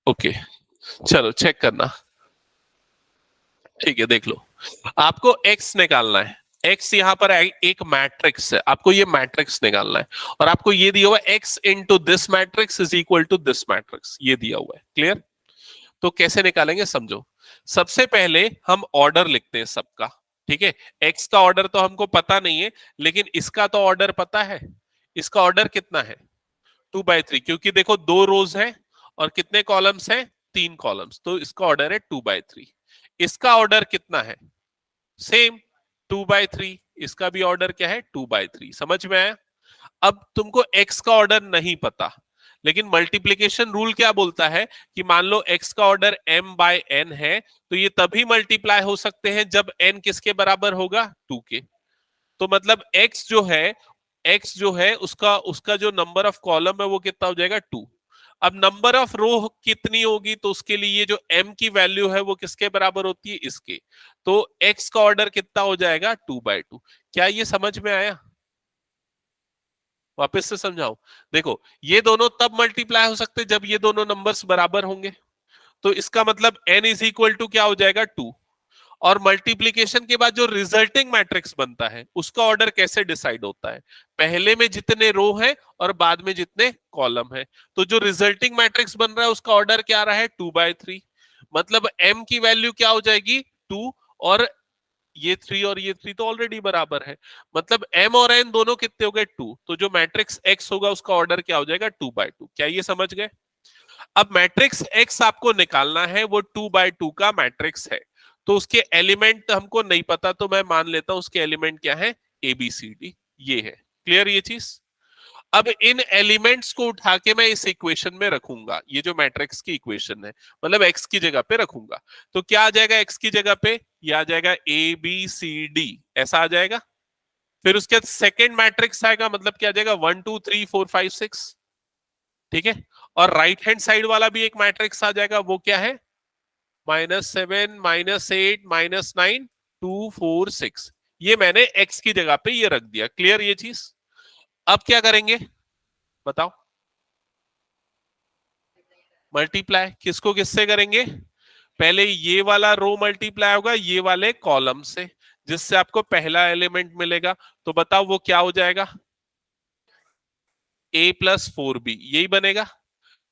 Okay, चलो check करना। ठीक है, देख लो। आपको एक्स निकालना है। एक्स यहाँ पर एक मैट्रिक्स है, आपको ये मैट्रिक्स निकालना है। और आपको ये दिया हुआ है X into this matrix is equal to this matrix, ये दिया हुआ है। क्लियर? तो कैसे निकालेंगे समझो। सबसे पहले हम ऑर्डर लिखते हैं सबका। ठीक है, एक्स का ऑर्डर तो हमको पता नहीं है, लेकिन इसका तो ऑर्डर पता है। इसका ऑर्डर कितना है? 2/3, क्योंकि देखो दो रोज हैं और कितने कॉलम्स हैं? 3 कॉलम्स, तो इसका ऑर्डर है 2/3। इसका ऑर्डर कितना है? सेम, 2/3। इसका भी ऑर्डर क्या है? 2/3। समझ में आया? अब तुमको एक्स का ऑर्डर नहीं पता, लेकिन मल्टीप्लीकेशन रूल क्या बोलता है कि मान लो एक्स का ऑर्डर m बाय n है, तो ये तभी मल्टीप्लाई हो सकते हैं जब n किसके बराबर होगा? 2 के। तो मतलब x जो है उसका उसका जो नंबर ऑफ कॉलम है वो कितना हो जाएगा? 2। अब नंबर ऑफ रो कितनी होगी, तो उसके लिए ये जो m की वैल्यू है वो किसके बराबर होती है? इसके। तो x का ऑर्डर कितना हो जाएगा? 2/2। क्या ये समझ में आया? वापस से समझाऊं। देखो, ये दोनों तब मल्टीप्लाई हो सकते जब ये दोनों नंबर्स बराबर होंगे। तो इसका मतलब n इज इक्वल टू क्या हो जाएगा? 2। और मल्टीप्लीकेशन के बाद जो रिजल्टिंग मैट्रिक्स बनता है उसका ऑर्डर कैसे डिसाइड होता है? पहले में जितने रो है और बाद में जितने कॉलम है। तो जो रिजल्टिंग मैट्रिक्स बन रहा है उसका ऑर्डर क्या आ रहा है? 2/3। मतलब m की वैल्यू क्या हो जाएगी? 2। और ये 3 और ये 3 तो ऑलरेडी बराबर है। मतलब m और n दोनों कितने हो गए? 2। तो जो मैट्रिक्स x होगा उसका ऑर्डर क्या हो जाएगा? 2/2। क्या ये समझ गए? अब मैट्रिक्स x आपको निकालना है, वो 2/2 का मैट्रिक्स है। तो उसके एलिमेंट हमको नहीं पता, तो मैं मान लेता हूं उसके एलिमेंट क्या है? ए बी सी डी, ये है। क्लियर ये चीज? अब इन एलिमेंट्स को उठा के मैं इस इक्वेशन में रखूंगा, ये जो मैट्रिक्स की इक्वेशन है, मतलब एक्स की जगह पे रखूंगा। तो क्या आ जाएगा एक्स की जगह पे? ये आ जाएगा ए बी सी डी, ऐसा आ जाएगा। फिर उसके बाद सेकेंड मैट्रिक्स आएगा, मतलब क्या आ जाएगा? 1 2 3 4 5 6। ठीक है। और राइट हैंड साइड वाला भी एक मैट्रिक्स आ जाएगा, वो क्या है? -7 -8 -9 2 4 6। ये मैंने एक्स की जगह पे ये रख दिया। क्लियर ये चीज? अब क्या करेंगे बताओ? मल्टीप्लाई किसको किससे करेंगे? पहले ये वाला रो मल्टीप्लाई होगा ये वाले कॉलम से, जिससे आपको पहला एलिमेंट मिलेगा। तो बताओ वो क्या हो जाएगा? a+4b, यही बनेगा।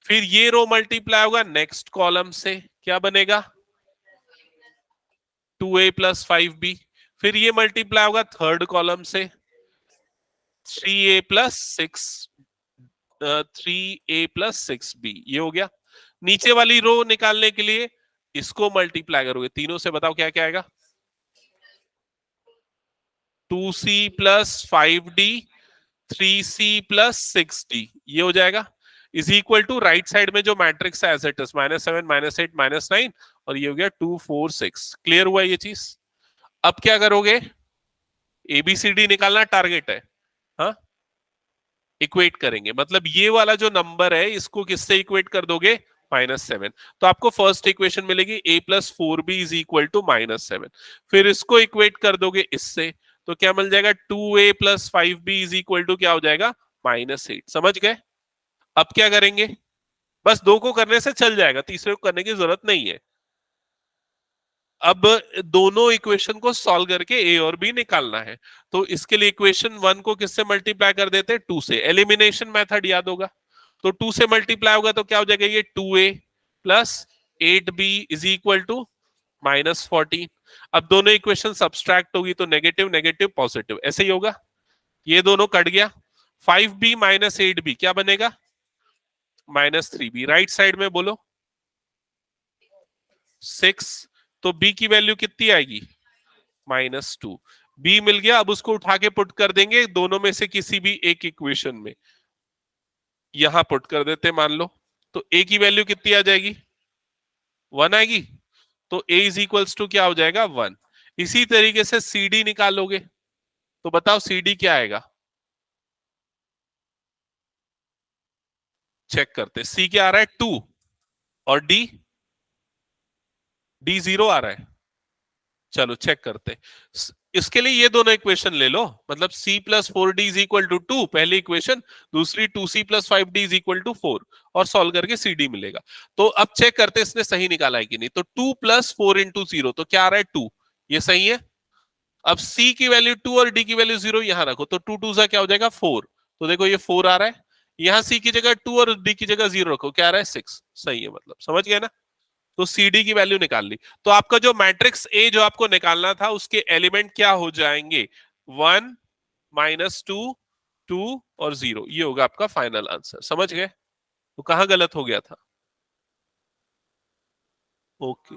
फिर ये रो मल्टीप्लाई होगा नेक्स्ट कॉलम से, क्या बनेगा? 2a+5b। फिर ये मल्टीप्लाई होगा थर्ड कॉलम से, 3a+6 3a+6b, ये हो गया। नीचे वाली रो निकालने के लिए इसको मल्टीप्लाई करोगे तीनों से, बताओ क्या क्या आएगा? 2c+5d 3c+6d, ये हो जाएगा। Is equal to right side में जो मैट्रिक्स है एज इट इज, -7 -8 -9, और ये हो गया 2 4 6। क्लियर हुआ ये चीज? अब क्या करोगे? एबीसीडी निकालना टारगेट है। हाँ, इक्वेट करेंगे, मतलब ये वाला जो नंबर है इसको किससे इक्वेट कर दोगे? -7। तो आपको फर्स्ट इक्वेशन मिलेगी a+4b इज इक्वल टू -7। फिर इसको इक्वेट कर दोगे इससे, तो क्या मिल जाएगा? 2a+5b इज इक्वल टू क्या हो जाएगा? -8। समझ गए? अब क्या करेंगे? बस दो को करने से चल जाएगा, तीसरे को करने की जरूरत नहीं है। अब दोनों इक्वेशन को सॉल्व करके ए और बी निकालना है। तो इसके लिए इक्वेशन 1 को किससे मल्टीप्लाई कर देते हैं? 2 से। एलिमिनेशन मेथड याद होगा। तो 2 से मल्टीप्लाई होगा तो क्या हो जाएगा? ये 2a+8b इज इक्वल टू -14। अब दोनों इक्वेशन सब्सट्रैक्ट होगी तो नेगेटिव नेगेटिव पॉजिटिव, ऐसे ही होगा। ये दोनों कट गया। 5b -8b क्या बनेगा? -3b। राइट साइड में बोलो 6। तो b की वैल्यू कितनी आएगी? -2। बी मिल गया। अब उसको उठा के पुट कर देंगे दोनों में से किसी भी एक इक्वेशन में, यहां पुट कर देते मान लो। तो ए की वैल्यू कितनी आ जाएगी? 1 आएगी। तो ए इज इक्वल्स टू क्या हो जाएगा? 1। इसी तरीके से सी डी निकालोगे, तो बताओ सी डी क्या आएगा? चेक करते। सी क्या आ रहा है? 2। और डी? डी 0 आ रहा है। चलो चेक करते। इसके लिए ये दोनों इक्वेशन ले लो, मतलब c plus 4d is equal to 2 पहली इक्वेशन, दूसरी 2c plus 5d is equal to 4, और सॉल्व करके cd मिलेगा। तो अब चेक करते इसने सही निकाला है कि नहीं। तो 2 प्लस 4 इंटू 0, तो क्या आ रहा है 2, ये सही है। अब c की वैल्यू 2 और d की वैल्यू 0 यहां रखो, तो 2 2 सा क्या हो जाएगा 4, तो देखो ये 4 आ रहा है। यहां c की जगह 2 और d की जगह 0 रखो, क्या आ रहा है 6, सही है, मतलब समझ गए ना। तो सी डी की वैल्यू निकाल ली। तो आपका जो मैट्रिक्स ए जो आपको निकालना था उसके एलिमेंट क्या हो जाएंगे, 1 -2 2 और 0, ये होगा आपका फाइनल आंसर। समझ गए। तो कहां गलत हो गया था। ओके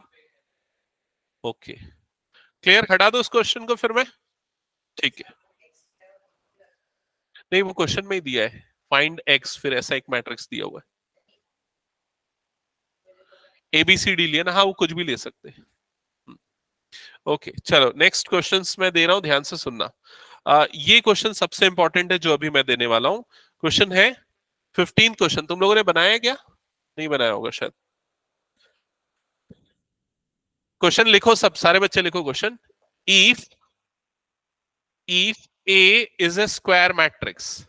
ओके, क्लियर, हटा दो इस क्वेश्चन को फिर मैं। ठीक है, नहीं वो क्वेश्चन में ही दिया है, फाइंड एक्स, फिर ऐसा एक मैट्रिक्स दिया हुआ है, एबीसीडी लिया ना, हाँ वो कुछ भी ले सकते हैं। ओके चलो, नेक्स्ट क्वेश्चंस मैं दे रहा हूं, ध्यान से सुनना। ये क्वेश्चन सबसे इंपॉर्टेंट है जो अभी मैं देने वाला हूं। क्वेश्चन है 15 क्वेश्चन, तुम लोगों ने बनाया है क्या, नहीं बनाया होगा शायद। क्वेश्चन लिखो, सब सारे बच्चे लिखो question. If if A is a square matrix,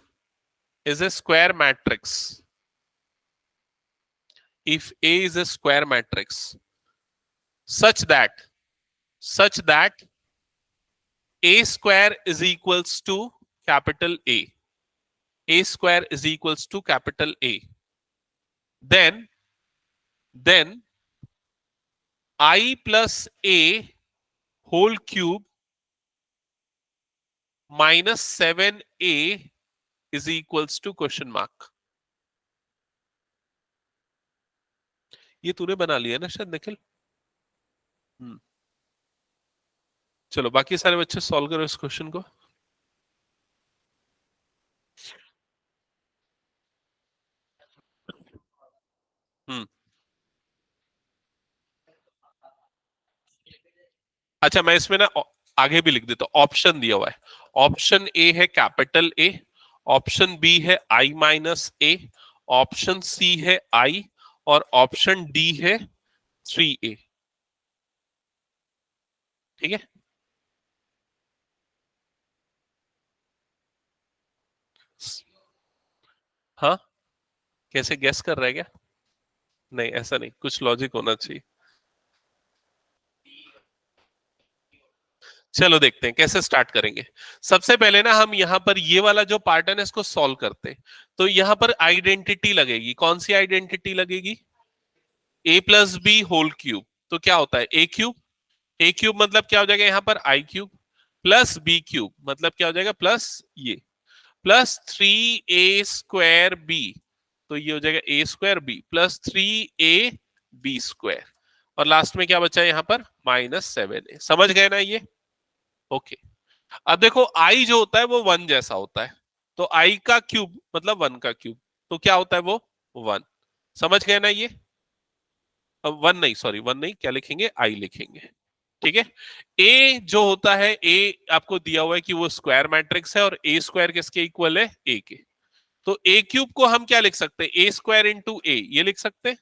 is a square matrix, if A is a square matrix such that A square is equals to capital A square is equals to capital A, then I plus A whole cube minus 7A is equals to question mark। ये तूने बना लिया ना शायद निखिल। चलो बाकी सारे बच्चे सॉल्व करो इस क्वेश्चन को। हम्म अच्छा, मैं इसमें ना आगे भी लिख देता हूं, ऑप्शन दिया हुआ है। ऑप्शन ए है कैपिटल ए, ऑप्शन बी है आई माइनस ए, ऑप्शन सी है आई, और ऑप्शन डी है 3A। ठीक है, हाँ कैसे गेस कर रहे हैं क्या, नहीं ऐसा नहीं, कुछ लॉजिक होना चाहिए। चलो देखते हैं कैसे स्टार्ट करेंगे। सबसे पहले ना हम यहाँ पर ये वाला जो पार्ट है ना इसको सॉल्व करते हैं। तो यहाँ पर आइडेंटिटी लगेगी, कौन सी आइडेंटिटी लगेगी, ए प्लस बी होल क्यूब। तो क्या होता है ए क्यूब, ए क्यूब मतलब क्या हो जाएगा यहाँ पर आई क्यूब, प्लस बी क्यूब मतलब क्या हो जाएगा प्लस ये, प्लस 3A² बी, तो ये हो जाएगा A² बी प्लस 3AB², और लास्ट में क्या बचा है यहाँ पर -7A। समझ गए ना ये। ओके, अब देखो आई जो होता है वो 1 जैसा होता है, तो आई का क्यूब मतलब 1 का क्यूब, तो क्या होता है वो 1। समझ गए ना ये। अब 1 नहीं, सॉरी 1 नहीं, क्या लिखेंगे आई लिखेंगे। ठीक है, ए जो होता है, ए आपको दिया हुआ है कि वो स्क्वायर मैट्रिक्स है, और ए स्क्वायर किसके इक्वल है ए के। तो ए क्यूब को हम क्या लिख सकते हैं, ए स्क्वायर इंटू ए, ये लिख सकते हैं।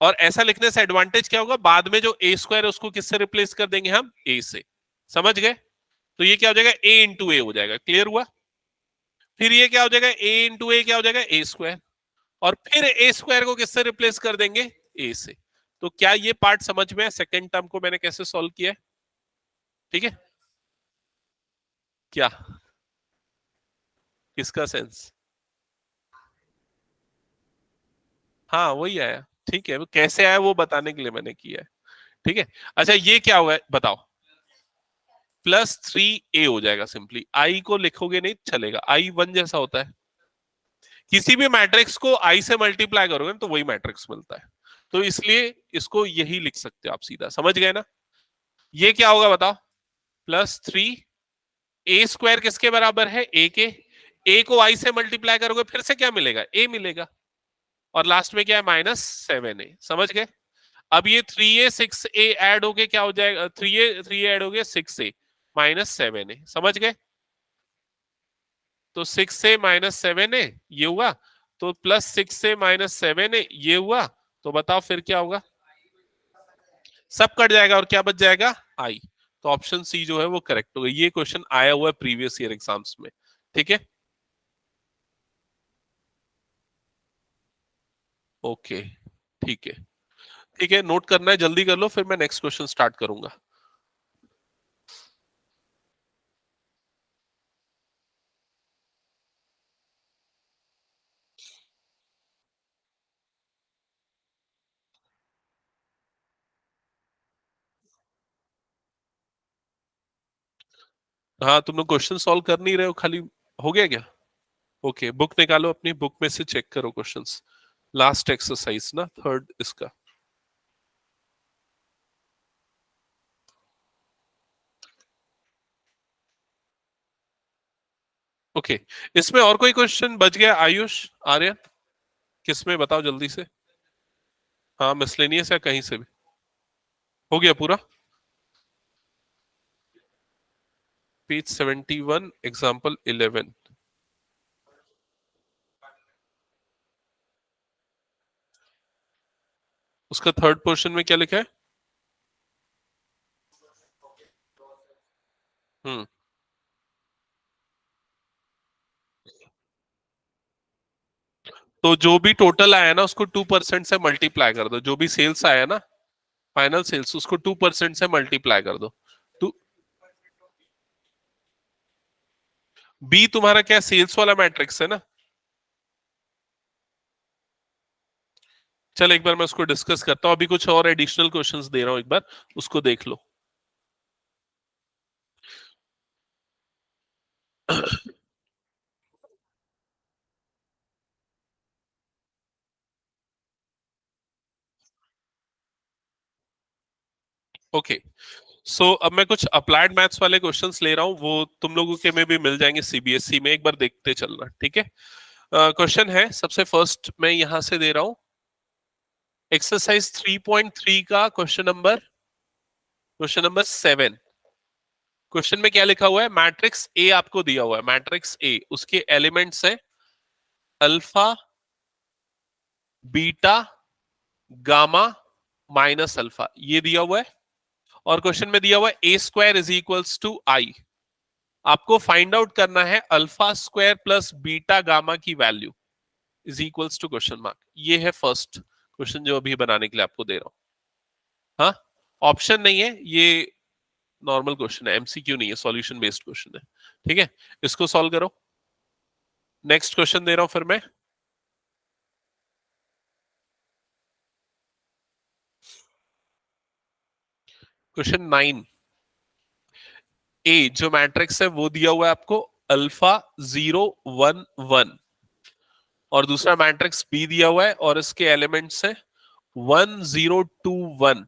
और ऐसा लिखने से एडवांटेज क्या होगा, बाद में जो ए स्क्वायर है उसको किससे रिप्लेस कर देंगे हम, ए से। समझ गए। तो ये क्या हो जाएगा ए इंटू ए हो जाएगा, क्लियर हुआ। फिर ये क्या हो जाएगा ए इंटू ए क्या हो जाएगा ए स्क्वायर, और फिर ए स्क्वायर को किससे रिप्लेस कर देंगे ए से। तो क्या ये पार्ट समझ में है, सेकेंड टर्म को मैंने कैसे सॉल्व किया है। ठीक है, क्या किसका सेंस, हाँ वही आया। ठीक है, वो कैसे आया वो बताने के लिए मैंने किया है। ठीक है, अच्छा ये क्या होगा बताओ, +3A हो जाएगा। सिंपली आई को लिखोगे नहीं चलेगा, आई 1 जैसा होता है, किसी भी मैट्रिक्स को आई से मल्टीप्लाई करोगे तो वही मैट्रिक्स मिलता है, तो इसलिए इसको यही लिख सकते हो आप सीधा। समझ गए ना। ये क्या होगा बताओ, +3A² किसके बराबर है ए के, ए को आई से मल्टीप्लाई करोगे फिर से क्या मिलेगा ए मिलेगा, और लास्ट में क्या है -7A। समझ गए। अब ये 3A 6A ऐड होके क्या हो जाएगा, 3A ऐड हो गया 6A -7A। समझ गए। तो 6A -7A ये हुआ, तो +6A -7A ये हुआ। तो बताओ फिर क्या होगा, सब कट जाएगा और क्या बच जाएगा आई। तो ऑप्शन सी जो है वो करेक्ट होगा। ये क्वेश्चन आया हुआ है प्रीवियस ईयर एग्जाम्स में। ठीक है, ओके, ठीक है। ठीक है, नोट करना है, जल्दी कर लो, फिर मैं नेक्स्ट क्वेश्चन स्टार्ट करूंगा। हाँ, तुम लोग क्वेश्चन सॉल्व कर नहीं रहे हो, खाली हो गया क्या? ओके, बुक निकालो, अपनी बुक में से चेक करो क्वेश्चंस। लास्ट एक्सरसाइज ना, थर्ड इसका। ओके, इसमें और कोई क्वेश्चन बच गया? आयुष, आर्यन, किसमें बताओ जल्दी से। हाँ, मिसलेनियस या कहीं से भी हो गया पूरा? Page 71, example 11। उसका थर्ड पोर्शन में क्या लिखा है? हम्म। तो जो भी टोटल आया ना उसको 2% से मल्टीप्लाई कर दो, जो भी सेल्स आया ना, फाइनल सेल्स, उसको 2% से मल्टीप्लाई कर दो। तो बी तुम्हारा क्या सेल्स वाला मैट्रिक्स है ना? चल एक बार मैं उसको डिस्कस करता हूँ, अभी कुछ और एडिशनल क्वेश्चंस दे रहा हूँ, एक बार उसको देख लो। ओके, सो अब मैं कुछ अप्लाइड मैथ्स वाले क्वेश्चंस ले रहा हूँ, वो तुम लोगों के में भी मिल जाएंगे सीबीएसई में, एक बार देखते चलना, ठीक है? क्वेश्चन है सबसे फर्स्ट मैं यहां से दे रहा हूं, एक्सरसाइज 3.3 का क्वेश्चन नंबर 7। क्वेश्चन में क्या लिखा हुआ है? मैट्रिक्स ए आपको दिया हुआ है, मैट्रिक्स ए, उसके एलिमेंट्स है alpha, beta, gamma, minus alpha, ये दिया हुआ है। और क्वेश्चन में दिया हुआ है A square is equals to I. आपको फाइंड आउट करना है alpha square plus beta gamma की value is equals to question mark. ये है फर्स्ट क्वेश्चन जो अभी बनाने के लिए आपको दे रहा हूं। हाँ, ऑप्शन नहीं है ये, नॉर्मल क्वेश्चन है, एमसीक्यू नहीं है, सॉल्यूशन बेस्ड क्वेश्चन है। ठीक है, इसको सॉल्व करो। नेक्स्ट क्वेश्चन दे रहा हूं फिर मैं, क्वेश्चन 9। ए जो मैट्रिक्स है वो दिया हुआ है आपको अल्फा 0 1 1, और दूसरा मैट्रिक्स बी दिया हुआ है और इसके एलिमेंट्स है 1 0 2 1।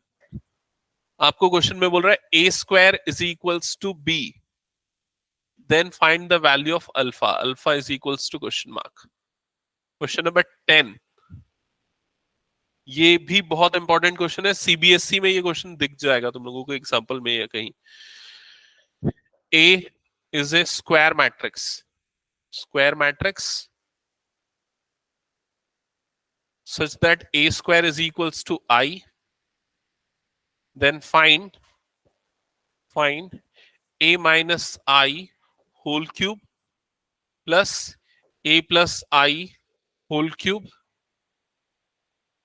आपको क्वेश्चन में बोल रहा है A square is equals to B, then find the value of alpha, alpha is equals to question mark. Question number 10, ये भी बहुत इंपॉर्टेंट क्वेश्चन है, सीबीएसई में ये क्वेश्चन दिख जाएगा तुम लोगों को एग्जांपल में या कहीं। A is a square matrix such that a square is equals to I, then find a minus I whole cube plus a plus I whole cube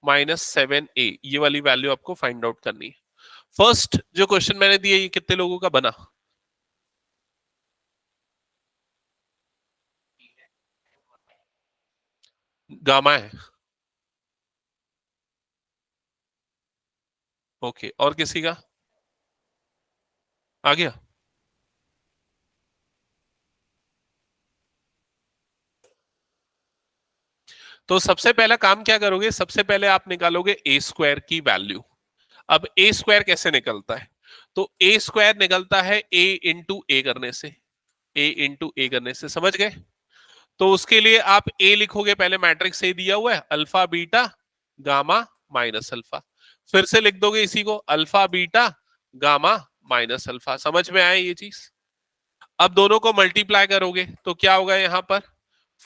-7a, ये वाली वैल्यू आपको फाइंड आउट करनी है। First जो question मैंने दिया ये कितने लोगों का बना? गामा है। ओके, और किसी का आ गया? तो सबसे पहला काम क्या करोगे, सबसे पहले आप निकालोगे ए स्क्वायर की वैल्यू। अब ए स्क्वायर कैसे निकलता है? तो ए स्क्वायर निकलता है ए इंटू ए करने से, ए इंटू ए करने से, समझ गए? तो उसके लिए आप ए लिखोगे, पहले मैट्रिक्स ए दिया हुआ है alpha beta gamma minus alpha, फिर से लिख दोगे इसी को alpha beta gamma minus alpha. समझ में आया ये चीज? अब दोनों को मल्टीप्लाई करोगे तो क्या होगा यहाँ पर?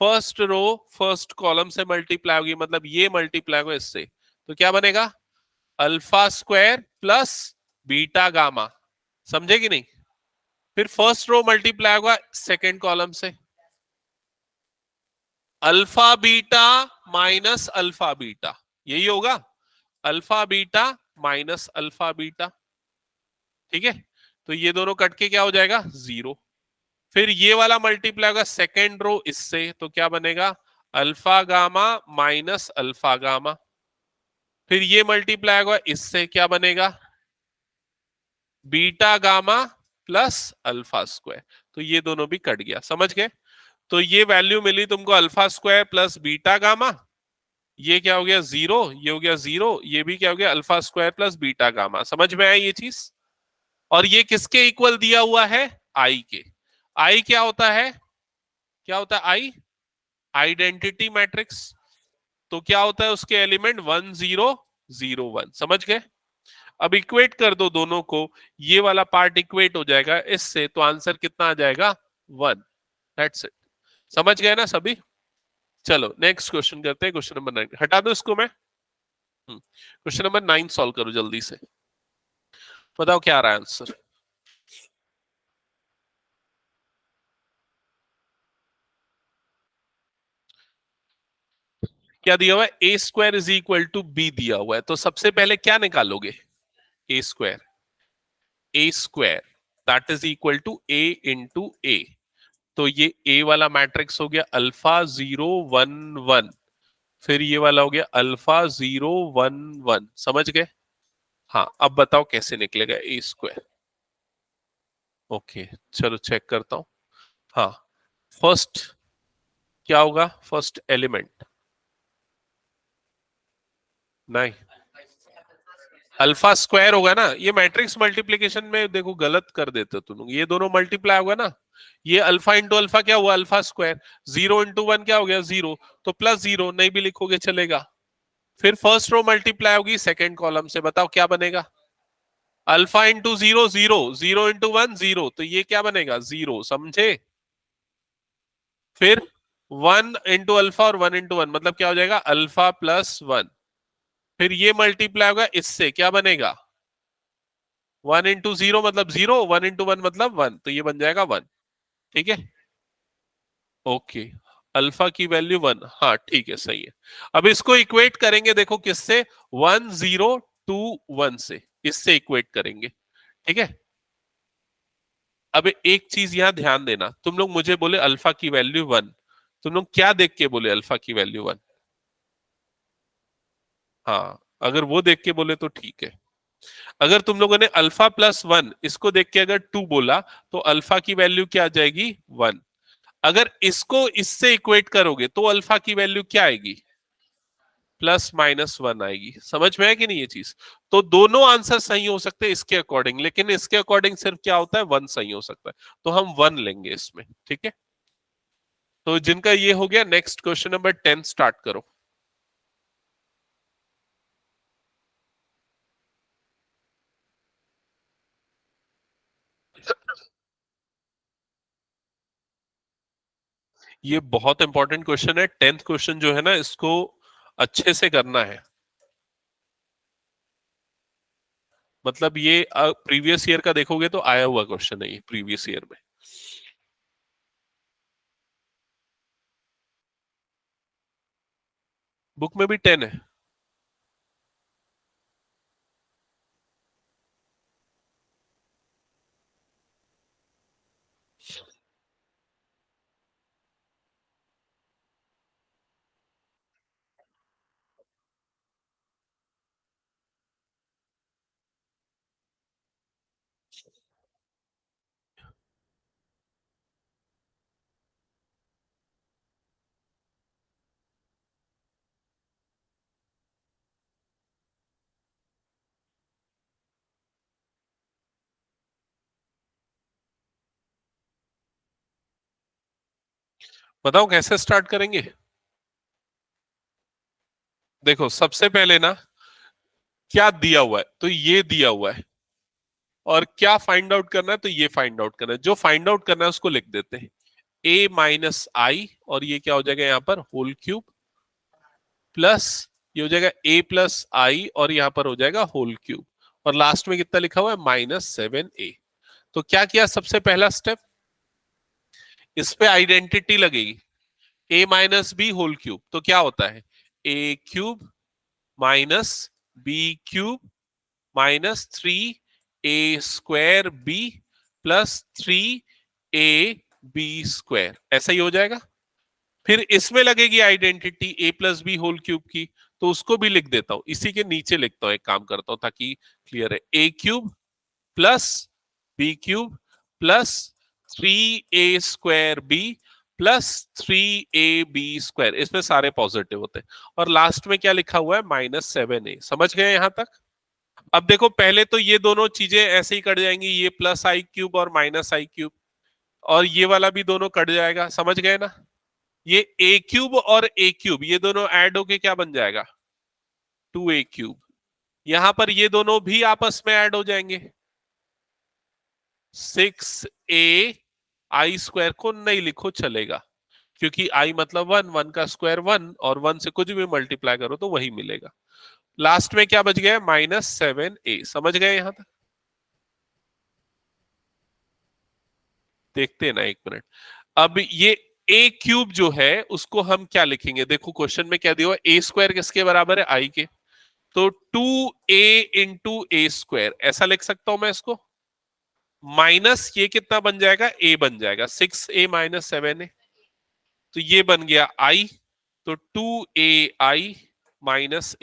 फर्स्ट रो फर्स्ट कॉलम से मल्टीप्लाई होगी, मतलब ये मल्टीप्लाई होगा इससे, तो क्या बनेगा? Alpha square plus beta gamma, समझे कि नहीं? फिर फर्स्ट रो मल्टीप्लाई होगा सेकेंड कॉलम से, alpha beta minus alpha beta, यही होगा, alpha beta minus alpha beta, ठीक है। तो ये दोनों कट के क्या हो जाएगा, 0। फिर ये वाला मल्टीप्लाई होगा सेकेंड रो इससे, तो क्या बनेगा, alpha gamma minus alpha gamma. फिर ये मल्टीप्लाई होगा इससे, क्या बनेगा, beta gamma plus alpha square. तो ये दोनों भी कट गया, समझ गए? तो ये वैल्यू मिली तुमको alpha square plus beta gamma, ये क्या हो गया 0, ये हो गया 0, ये भी क्या हो गया alpha square plus beta gamma. समझ में आई ये चीज? और ये किसके इक्वल दिया हुआ है, आई के। आई क्या होता है, क्या होता है आई, आइडेंटिटी मैट्रिक्स। तो क्या होता है उसके एलिमेंट 1 0 0 1, समझ गए? अब इक्वेट कर दो दोनों को, ये वाला पार्ट इक्वेट हो जाएगा इससे, तो आंसर कितना आ जाएगा 1। That's it. समझ गए ना सभी? चलो नेक्स्ट क्वेश्चन करते हैं, क्वेश्चन नंबर 9। हटा दो इसको मैं, क्वेश्चन नंबर 9 सॉल्व करो जल्दी से, बताओ क्या आ रहा है आंसर। क्या दिया हुआ है, A square is equal to B दिया हुआ है, तो सबसे पहले क्या निकालोगे, A square, A square that is equal to A into A. तो ये ए वाला मैट्रिक्स हो गया अल्फा 0 1 1, फिर ये वाला हो गया अल्फा 0 1 1, समझ गए? हाँ अब बताओ कैसे निकलेगा ए स्क्वायर। ओके चलो चेक करता हूं। हाँ फर्स्ट क्या होगा, फर्स्ट एलिमेंट, नहीं अल्फा स्क्वायर होगा ना, ये मैट्रिक्स मल्टीप्लीकेशन में देखो गलत कर देते हो तुम लोग, ये दोनों मल्टीप्लाई होगा ना, ये अल्फा इंटू अल्फा क्या हुआ अल्फा स्क्वायर, 0 इंटू 1 क्या हो गया 0, तो प्लस 0 नहीं भी लिखोगे चलेगा। फिर फर्स्ट रो मल्टीप्लाई होगी सेकंड कॉलम से, बताओ क्या बनेगा, अल्फा इंटू 0 0, 0 इंटू 1 0, तो ये क्या बनेगा 0, समझे? फिर 1 इंटू अल्फा और 1 इंटू 1 मतलब क्या हो जाएगा अल्फा प्लस 1। फिर ये मल्टीप्लाई होगा इससे, क्या बनेगा 1 इंटू 0 मतलब 0, 1 इंटू 1 मतलब 1, तो ये बन जाएगा 1, ठीक है। ओके अल्फा की वैल्यू 1, हाँ ठीक है सही है। अब इसको इक्वेट करेंगे देखो किससे, 1 0 2 1 से, इससे इक्वेट करेंगे, ठीक है। अब एक चीज यहां ध्यान देना, तुम लोग मुझे बोले अल्फा की वैल्यू 1, तुम लोग क्या देख के बोले अल्फा की वैल्यू 1, हाँ अगर वो देख के बोले तो ठीक है। अगर तुम लोगों ने अल्फा प्लस 1 इसको देख के अगर 2 बोला, तो अल्फा की वैल्यू क्या आ जाएगी 1। अगर इसको इससे इक्वेट करोगे तो अल्फा की वैल्यू क्या आएगी, +-1 आएगी। समझ में है कि नहीं ये चीज? तो दोनों आंसर सही हो सकते हैं इसके अकॉर्डिंग, लेकिन इसके अकॉर्डिंग सिर्फ क्या होता है 1 सही हो सकता है, तो हम 1 लेंगे इसमें, ठीक है। तो जिनका ये हो गया, नेक्स्ट क्वेश्चन नंबर 10 स्टार्ट करो। ये बहुत इंपॉर्टेंट क्वेश्चन है, 10th क्वेश्चन जो है ना, इसको अच्छे से करना है। मतलब ये प्रीवियस ईयर का देखोगे तो आया हुआ क्वेश्चन है ये प्रीवियस ईयर में। बुक में भी 10 है। बताओ कैसे स्टार्ट करेंगे। देखो सबसे पहले ना, क्या दिया हुआ है, तो ये दिया हुआ है, और क्या फाइंड आउट करना है, तो ये फाइंड आउट करना है। जो फाइंड आउट करना है उसको लिख देते हैं a-i, और ये क्या हो जाएगा यहाँ पर होल क्यूब, प्लस ये हो जाएगा a+i, और यहाँ पर हो जाएगा होल क्यूब, और लास्ट में कितना लिखा हुआ है -7a। तो क्या किया सबसे पहला स्टेप, इस पे आइडेंटिटी लगेगी, A minus B whole cube, तो क्या होता है A cube minus B cube minus 3 a² B plus 3 a b², ऐसा ही हो जाएगा। फिर इसमें लगेगी आइडेंटिटी ए प्लस बी होल क्यूब की, तो उसको भी लिख देता हूं, इसी के नीचे लिखता हूं, एक काम करता हूं ताकि क्लियर है, A cube plus B cube plus 3 a² B plus 3 a b², इसमें सारे पॉजिटिव होते हैं, और लास्ट में क्या लिखा हुआ है -7a। समझ गए यहां तक? अब देखो पहले तो ये दोनों चीजें ऐसे ही कट जाएंगी, ये प्लस आई क्यूब और माइनस आई क्यूब, और ये वाला भी दोनों कट जाएगा, समझ गए ना? ये ए क्यूब और ए क्यूब ये दोनों ऐड होके क्या बन जाएगा 2a³। यहां पर ये दोनों भी आपस में ऐड हो जाएंगे, 6a आई² को नहीं लिखो चलेगा, क्योंकि आई मतलब 1, 1 का स्क्वायर 1, और 1 से कुछ भी मल्टीप्लाई करो तो वही मिलेगा। लास्ट में क्या बच गया -7a। समझ गए यहां तक? देखते हैं ना, एक मिनट। अब ये ए क्यूब जो है उसको हम क्या लिखेंगे, देखो क्वेश्चन में क्या दिया हुआ, a² किसके बराबर है आई के, तो 2a × a², ऐसा लिख सकता हूं मैं इसको, माइनस ये कितना बन जाएगा a बन जाएगा 6a - 7a, तो ये बन गया i, तो 2ai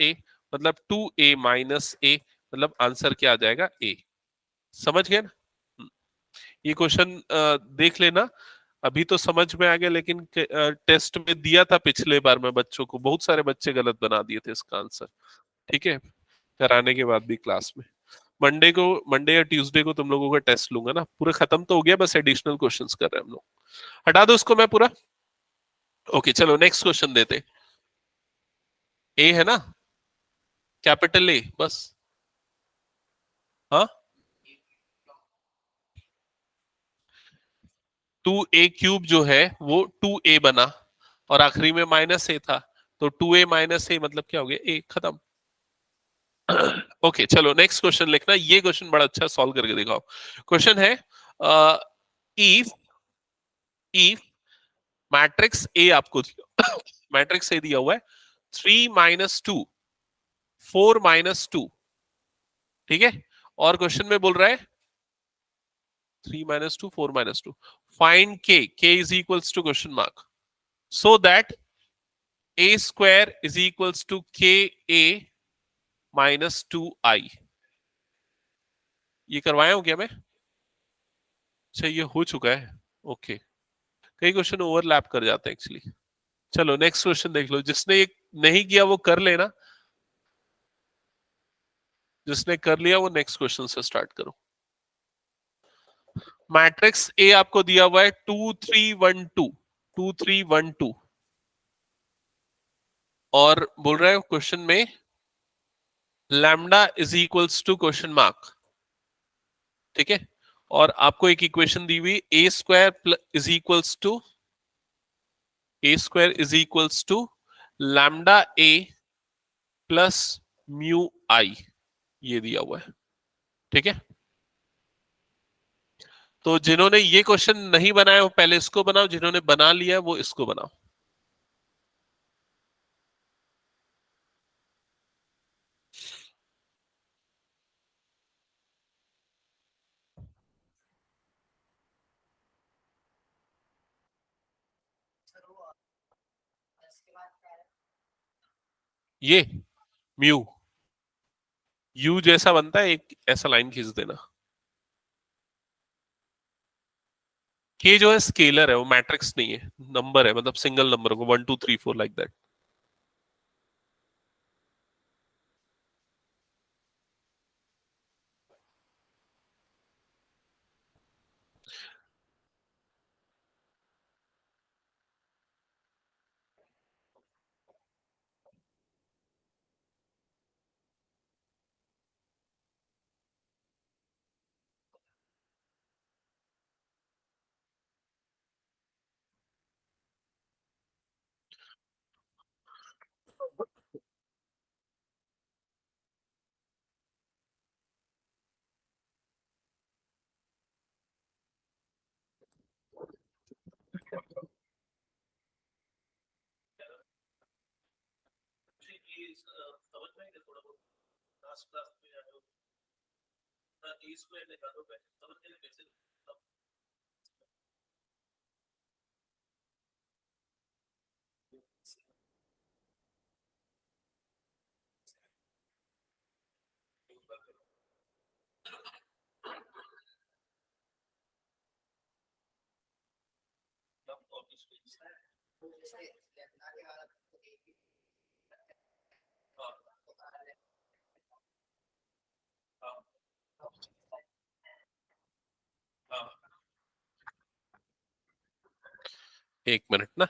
- a, मतलब 2a - a, मतलब आंसर क्या आ जाएगा a। समझ गए ना? ये क्वेश्चन देख लेना, अभी तो समझ में आ गया, लेकिन टेस्ट में दिया था पिछले बार में बच्चों को, बहुत सारे बच्चे गलत बना दिए थे इसका आंसर। ठीक है, कराने के बाद भी क्लास में मंडे या ट्यूसडे को तुम लोगों का टेस्ट लूंगा ना, पूरा खत्म तो हो गया, बस एडिशनल क्वेश्चंस कर रहे हैं हम लोग। हटा दो इसको मैं पूरा। ओके चलो नेक्स्ट क्वेश्चन देते। ए है ना, कैपिटल ए बस। हाँ, 2a³ जो है वो 2a बना, और आखिरी में -a था, तो 2a - a मतलब क्या हो गया a, खत्म। ओके चलो नेक्स्ट क्वेश्चन लिखना, ये क्वेश्चन बड़ा अच्छा सॉल्व करके दिखाओ। क्वेश्चन है इफ इफ मैट्रिक्स ए आपको मैट्रिक्स ए दिया हुआ है 3 - 2 4 - 2, ठीक है, और क्वेश्चन में बोल रहा है 3 - 2 4 - 2, find K is equals to question mark, so that a² is equals to ka - 2i। ये करवाया हूं क्या मैं? अच्छा ये हो चुका है, ओके। कई क्वेश्चन ओवरलैप कर जाते हैं एक्चुअली। चलो नेक्स्ट क्वेश्चन देख लो, जिसने ये नहीं किया वो कर लेना, जिसने कर लिया वो नेक्स्ट क्वेश्चन से स्टार्ट करो। मैट्रिक्स ए आपको दिया हुआ है 2 3 1 2, 2 3 1 2, और बोल रहा है क्वेश्चन में lambda is equals to question mark, ठीक है, और आपको एक इक्वेशन दी हुई a² is equals to lambda A plus mu I, ये दिया हुआ है, ठीक है। तो जिन्होंने ये क्वेश्चन नहीं बनाया वो पहले इसको बनाओ, जिन्होंने बना लिया वो इसको बनाओ। ये म्यू यू जैसा बनता है, एक ऐसा लाइन खींच देना। के जो है स्केलर है, वो मैट्रिक्स नहीं है, नंबर है, मतलब सिंगल नंबर को 1 2 3 4 लाइक दैट। एक मिनट ना।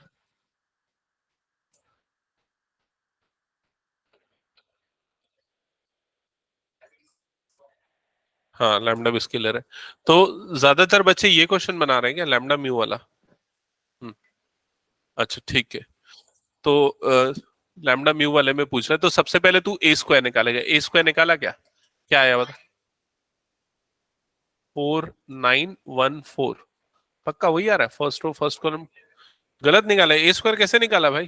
हाँ, लैम्डा भी स्केलर है। तो ज्यादातर बच्चे ये क्वेश्चन बना रहे हैं क्या, लैम्डा म्यू वाला? हम्म। अच्छा ठीक है। तो लैम्डा म्यू वाले में पूछ रहा है, तो सबसे पहले तू ए स्क्वायर निकालेगा। ए स्क्वायर निकाला क्या? क्या आया बता। 4914। पक्का वही आ रहा है, फर्स्ट रो फर्स्ट कॉलम? गलत निकाला है। ए स्क्वायर कैसे निकाला भाई?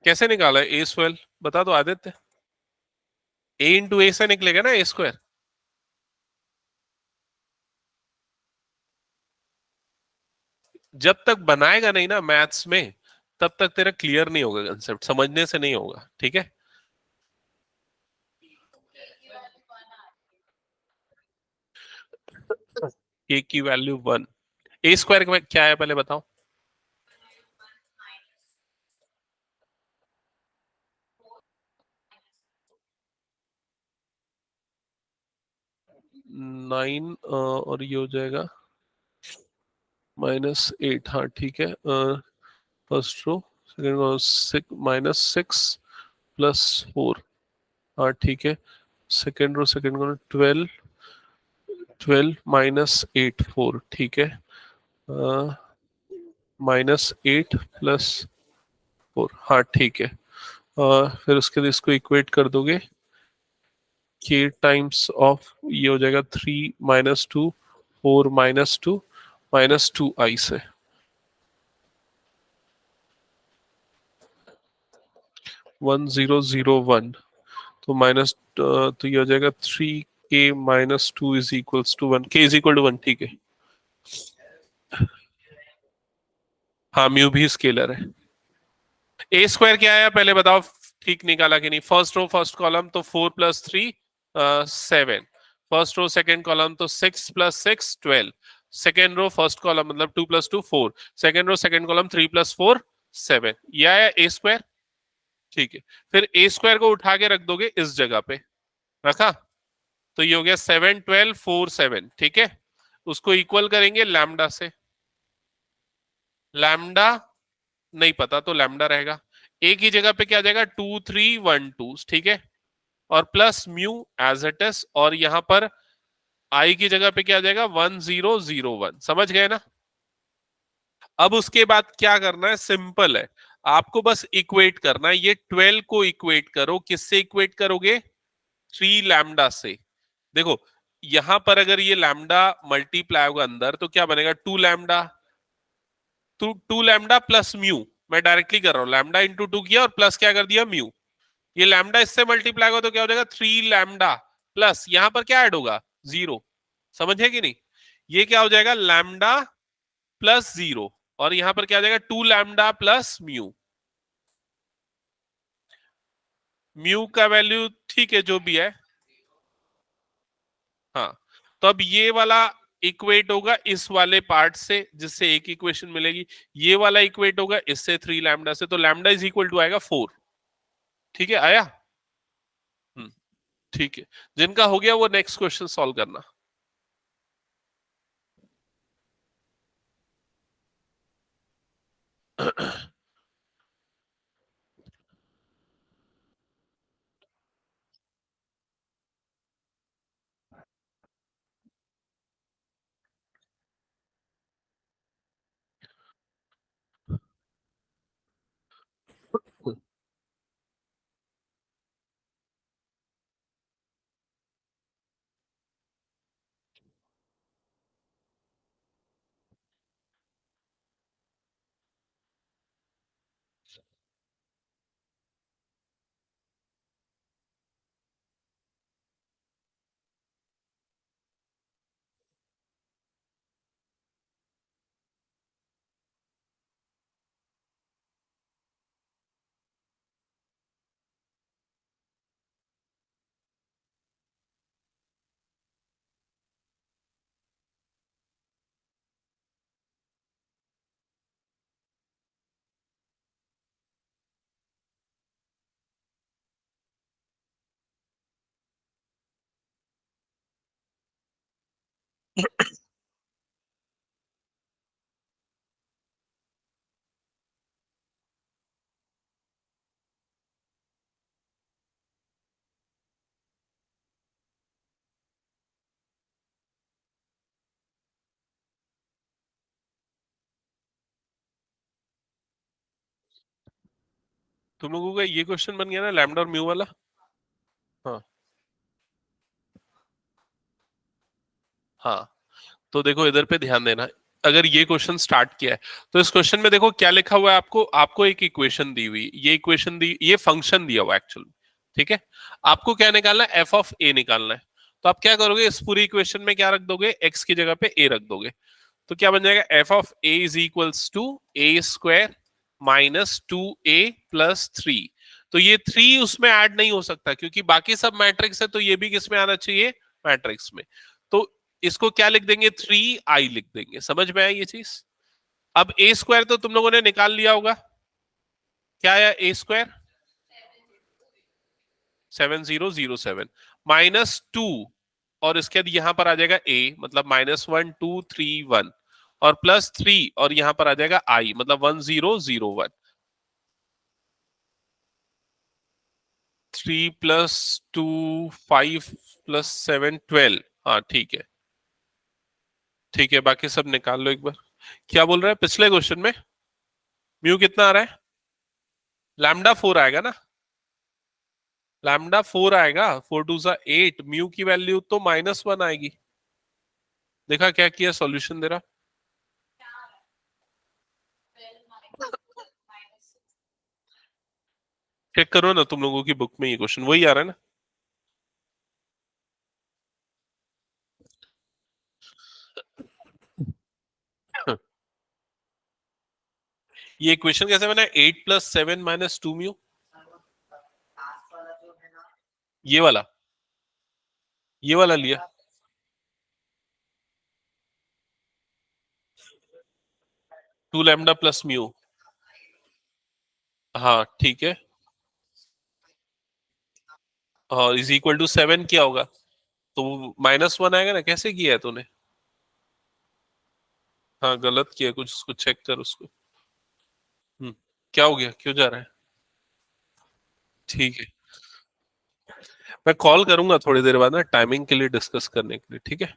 कैसे निकाला है ए स्क्वायर? बता दो आदित्य। ए इंटू ए से निकलेगा ना ए स्क्वायर। जब तक बनाएगा नहीं ना मैथ्स में, तब तक तेरा क्लियर नहीं होगा, कंसेप्ट समझने से नहीं होगा, ठीक है। ए की वैल्यू 1। ए स्क्वायर में क्या है पहले बताओ। 9 और ये हो जाएगा -8। हाँ ठीक है। First row second row -6 +4। हाँ ठीक है। सेकेंड रो सेकेंड रो 12, 12 -8 4 ठीक है। -8 +4। हाँ ठीक है। फिर उसके लिए इसको इक्वेट कर दोगे। k टाइम्स ऑफ ये हो जाएगा 3 - 2 4 - 2 -2 i से 1001। तो माइनस तो ये हो जाएगा 3k - 2 is equals to 1। k is equal to 1 ठीक है। हाँ, म्यू भी स्केलर है। ए स्क्वायर क्या आया पहले बताओ। ठीक निकाला कि नहीं? फर्स्ट रो फर्स्ट कॉलम तो 4 + 3 7। फर्स्ट रो सेकंड कॉलम तो 6 + 6 12। सेकेंड रो फर्स्ट कॉलम मतलब 2 + 2 4। Second row second column 3 + 4 7। ये आया ए स्क्वायर। ठीक है। फिर ए स्क्वायर को उठा के रख दोगे इस जगह पे। रखा? तो ये हो गया 7 12 4 7 ठीक है। उसको इक्वल करेंगे लैम्डा से। लैम्डा नहीं पता तो लैम्डा रहेगा। ए की जगह पे क्या आ जाएगा 2312 ठीक है। और plus mu as it is. और यहां पर आई की जगह पे क्या आ जाएगा 1001। समझ गए ना? अब उसके बाद क्या करना है, सिंपल है। आपको बस इक्वेट करना है। ये 12 को इक्वेट करो। किससे इक्वेट करोगे? 3 लैम्डा से। देखो, यहां पर अगर ये लैम्डा मल्टीप्लाई होगा अंदर तो क्या बनेगा 2 लैम्डा। 2 lambda plus mu. मैं डायरेक्टली कर रहा हूं, लैम्डा इंटू 2 किया और प्लस क्या कर दिया म्यू। ये लैम्डा इससे मल्टीप्लाई होगा तो क्या हो जाएगा 3 लैम्डा प्लस यहां पर क्या ऐड होगा 0। समझे कि नहीं? ये क्या हो जाएगा लैम्डा +0। और यहां पर क्या आ जाएगा 2 लैम्डा प्लस म्यू। म्यू का वैल्यू ठीक है जो भी है। हाँ। तो अब ये वाला इक्वेट होगा इस वाले पार्ट से जिससे एक इक्वेशन मिलेगी। ये वाला इक्वेट होगा इससे 3 लैम्डा से। तो लैम्डा इज इक्वल टू आएगा 4। ठीक है आया? हम्म। ठीक है। जिनका हो गया वो नेक्स्ट क्वेश्चन सॉल्व करना। तुम लोगों का ये क्वेश्चन बन गया ना लैम्डा और म्यू वाला। हाँ हाँ, तो देखो इधर पे ध्यान देना। अगर ये क्वेश्चन स्टार्ट किया है तो इस क्वेश्चन में देखो क्या लिखा हुआ है, आपको आपको एक इक्वेशन दी हुई, ये इक्वेशन दी, ये फंक्शन दिया हुआ एक्चुअल। ठीक है, आपको क्या निकालना है, एफ ऑफ ए निकालना है। तो आप क्या करोगे, इस पूरी इक्वेशन में क्या रख दोगे, एक्स की जगह पे ए रख दोगे। तो क्या बन जाएगा, F of A is equals to A square minus 2a+3। तो ये 3 उसमें ऐड नहीं हो सकता क्योंकि बाकी सब मैट्रिक्स है, तो ये भी किस में आना चाहिए, मैट्रिक्स में। तो इसको क्या लिख देंगे, 3i लिख देंगे। समझ में आया ये चीज। अब ए स्क्वायर तो तुम लोगों ने निकाल लिया होगा, क्या आया ए स्क्वायर, 7007 -2, और इसके बाद यहां पर आ जाएगा ए, मतलब -1 2 3 1, और +3, और यहां पर आ जाएगा आई, मतलब 1001। 3 + 2 5 + 7 12। हाँ ठीक है, ठीक है, बाकी सब निकाल लो एक बार। क्या बोल रहा है पिछले क्वेश्चन में, म्यू कितना आ रहा है, लैम्डा 4 आएगा ना, लैम्डा 4 आएगा, 4 2 8, म्यू की वैल्यू तो -1 आएगी। देखा क्या किया, सॉल्यूशन दे रहा, चेक करो ना तुम लोगों की बुक में, ये क्वेश्चन वही आ रहा है ना। ये क्वेश्चन कैसे बना, 8 + 7 - 2 म्यू, ये वाला, ये वाला लिया, 2 लैम्डा + म्यू। हाँ ठीक है, हाँ इज इक्वल टू 7 क्या होगा, तो -1 आएगा ना, कैसे किया है तूने। हाँ गलत किया कुछ, उसको चेक कर उसको। क्या हो गया, क्यों जा रहा है। ठीक है, मैं कॉल करूंगा थोड़ी देर बाद ना, टाइमिंग के लिए डिस्कस करने के लिए, ठीक है।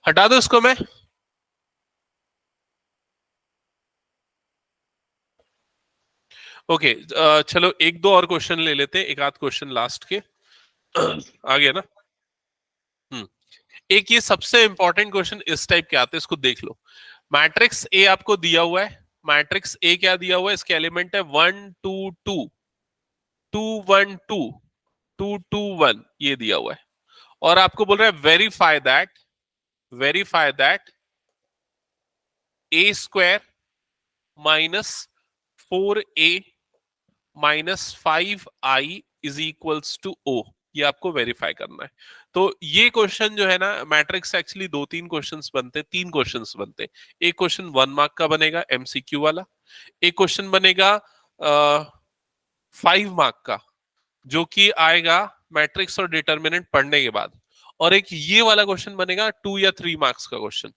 हटा दो इसको मैं। ओके, चलो एक दो और क्वेश्चन ले लेते हैं, एक आध क्वेश्चन लास्ट के। आ गया ना। हम्म, एक ये सबसे इंपॉर्टेंट क्वेश्चन इस टाइप के आते हैं, इसको देख लो। मैट्रिक्स ए आपको दिया हुआ है, मैट्रिक्स ए क्या दिया हुआ है, इसके एलिमेंट है 1 2 2, 2 1 2, 2 2 1, ये दिया हुआ है। और आपको बोल रहा है verify that a² -4a - 5i is equals to o। ये आपको वेरीफाई करना है। तो ये क्वेश्चन जो है ना, मैट्रिक्स एक्चुअली 2 3 क्वेश्चंस बनते, 3 क्वेश्चंस बनते। एक क्वेश्चन 1 मार्क का बनेगा एमसीक्यू वाला, एक क्वेश्चन बनेगा 5 मार्क का, जो कि आएगा मैट्रिक्स और डिटर्मिनेंट पढ़ने के बाद, और एक ये वाला क्वेश्चन बनेगा 2 या 3 मार्क्स का क्वेश्चन।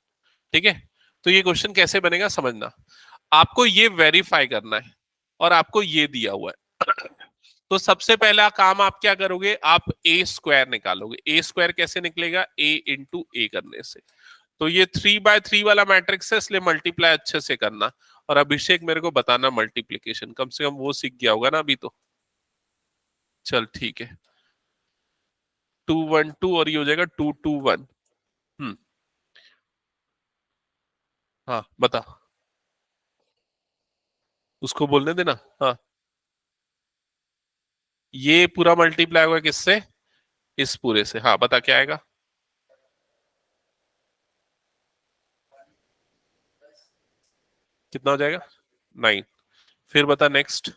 ठीक है, तो ये क्वेश्चन कैसे बनेगा समझना। आपको ये वेरीफाई करना है, और आपको ये दिया हुआ है। तो सबसे पहला काम आप क्या करोगे, आप ए स्क्वायर निकालोगे। ए स्क्वायर कैसे निकलेगा, ए इंटू ए करने से। तो ये 3 by 3 वाला मैट्रिक्स है, इसलिए मल्टीप्लाई अच्छे से करना। और अभिषेक मेरे को बताना मल्टीप्लीकेशन, कम से कम वो सीख गया होगा ना अभी तो। चल ठीक है, 2 1 2, और ये हो जाएगा 2 2 1। हम्म, हाँ बता, उसको बोलने देना। हाँ, ये पूरा मल्टीप्लाई होगा किससे, इस पूरे से। हाँ बता क्या आएगा, कितना हो जाएगा, 9। फिर बता नेक्स्ट।